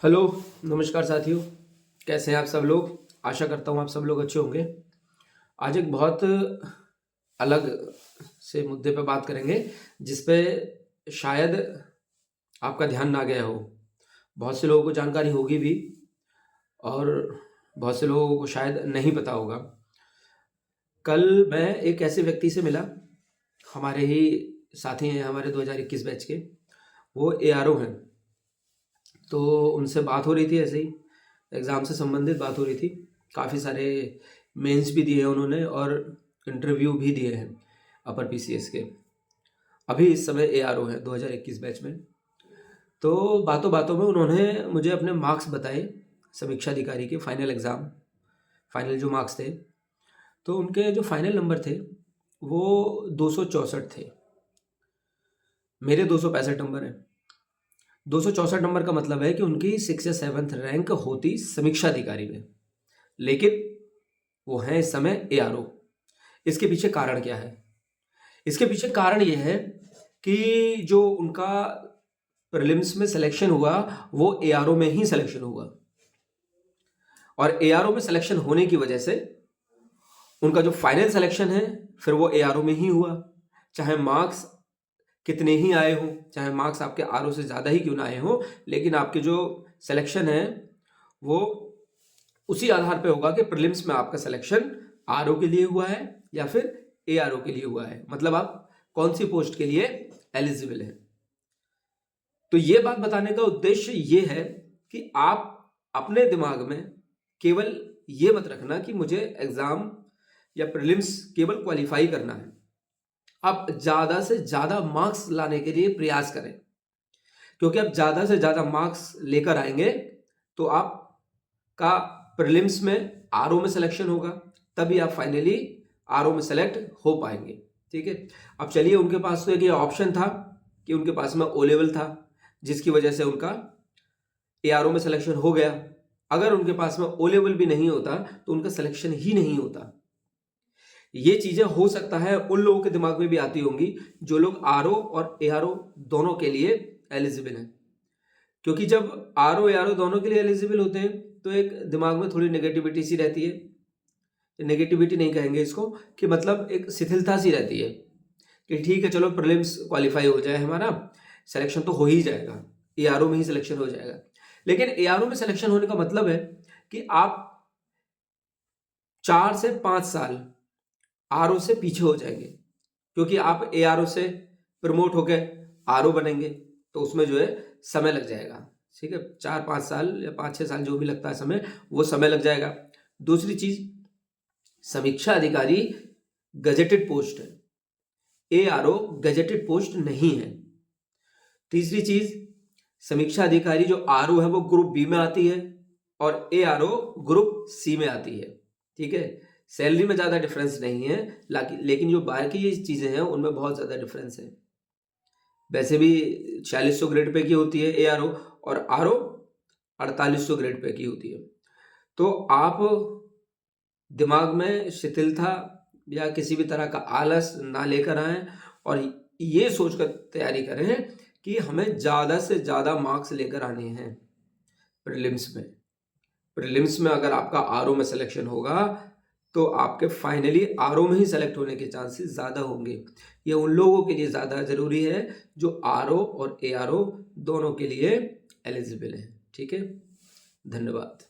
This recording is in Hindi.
हेलो, नमस्कार साथियों। कैसे हैं आप सब लोग? आशा करता हूँ आप सब लोग अच्छे होंगे। आज एक बहुत अलग से मुद्दे पे बात करेंगे, जिस पे शायद आपका ध्यान ना गया हो। बहुत से लोगों को जानकारी होगी भी और बहुत से लोगों को शायद नहीं पता होगा। कल मैं एक ऐसे व्यक्ति से मिला, हमारे ही साथी हैं, हमारे 2021 बैच के। वो एआरओ हैं। तो उनसे बात हो रही थी, ऐसे ही एग्ज़ाम से संबंधित बात हो रही थी। काफ़ी सारे मेंस भी दिए हैं उन्होंने और इंटरव्यू भी दिए हैं अपर पीसीएस के। अभी इस समय एआरओ है 2021 बैच में। तो बातों बातों में उन्होंने मुझे अपने मार्क्स बताए, समीक्षा अधिकारी के फाइनल एग्ज़ाम, फाइनल जो मार्क्स थे। तो उनके जो फाइनल नंबर थे वो 264 थे। मेरे 265 नंबर हैं। 264 नंबर का मतलब है कि उनकी 6 या 7th रैंक होती समीक्षा अधिकारी में, लेकिन वो हैं इस समय एआरओ। इसके पीछे कारण क्या है? इसके पीछे कारण ये है कि जो उनका प्रीलिम्स में सिलेक्शन हुआ वो एआरओ में ही सिलेक्शन हुआ, और एआरओ में सिलेक्शन होने की वजह से उनका जो फाइनल सिलेक्शन है फिर वो एआरओ में ही हुआ। चाहे मार्क्स कितने ही आए हों, चाहे मार्क्स आपके आरओ से ज़्यादा ही क्यों ना आए हों, लेकिन आपके जो सिलेक्शन है वो उसी आधार पे होगा कि प्रीलिम्स में आपका सिलेक्शन आरओ के लिए हुआ है या फिर एआरओ के लिए हुआ है। मतलब आप कौन सी पोस्ट के लिए एलिजिबल हैं। तो ये बात बताने का उद्देश्य ये है कि आप अपने दिमाग में केवल ये मत रखना कि मुझे एग्जाम या प्रीलिम्स केवल क्वालिफाई करना है। आप ज्यादा से ज्यादा मार्क्स लाने के लिए प्रयास करें, क्योंकि आप ज्यादा से ज्यादा मार्क्स लेकर आएंगे तो आपका प्रीलिम्स में आरओ में सिलेक्शन होगा, तभी आप फाइनली आरओ में सेलेक्ट हो पाएंगे। ठीक है। अब चलिए, उनके पास तो एक ये ऑप्शन था कि उनके पास में ओ लेवल था, जिसकी वजह से उनका एआरओ में सिलेक्शन हो गया। अगर उनके पास में ओ लेवल भी नहीं होता तो उनका सिलेक्शन ही नहीं होता। ये चीजें हो सकता है उन लोगों के दिमाग में भी आती होंगी जो लोग आरओ और एआरओ दोनों के लिए एलिजिबल हैं। क्योंकि जब आरओ एआरओ दोनों के लिए एलिजिबल होते हैं तो एक दिमाग में थोड़ी नेगेटिविटी सी रहती है। नेगेटिविटी नहीं कहेंगे इसको, कि मतलब एक शिथिलता सी रहती है कि ठीक है चलो प्रीलिम्स क्वालिफाई हो जाए, हमारा सिलेक्शन तो हो ही जाएगा, एआरओ में ही सिलेक्शन हो जाएगा। लेकिन एआरओ में सिलेक्शन होने का मतलब है कि आप 4 से 5 साल आरओ से पीछे हो जाएंगे, क्योंकि आप एआरओ से प्रमोट होकर आरओ बनेंगे तो उसमें जो है समय लग जाएगा। ठीक है, 4-5 साल या 5-6 साल जो भी लगता है समय, वो समय लग जाएगा। दूसरी चीज, समीक्षा अधिकारी गजेटेड पोस्ट है, एआरओ गजेटेड पोस्ट नहीं है। तीसरी चीज, समीक्षा अधिकारी जो आरओ है वो ग्रुप बी में आती है और एआरओ ग्रुप सी में आती है। ठीक है, सैलरी में ज्यादा डिफरेंस नहीं है, लेकिन जो बाकी ये चीजें हैं उनमें बहुत ज्यादा डिफरेंस है। वैसे भी 4600 ग्रेड पे की होती है एआरओ, और आरओ 4800 ग्रेड पे की होती है। तो आप दिमाग में शिथिलता या किसी भी तरह का आलस ना लेकर आएं और ये सोचकर तैयारी करें कि हमें ज़्यादा से ज़्यादा मार्क्स लेकर आने हैं प्रीलिम्स में। प्रीलिम्स में अगर आपका आरओ में सिलेक्शन होगा तो आपके फाइनली आरओ में ही सेलेक्ट होने के चांसेस ज़्यादा होंगे। ये उन लोगों के लिए ज़्यादा ज़रूरी है जो आरओ और एआरओ दोनों के लिए एलिजिबल हैं। ठीक है, धन्यवाद।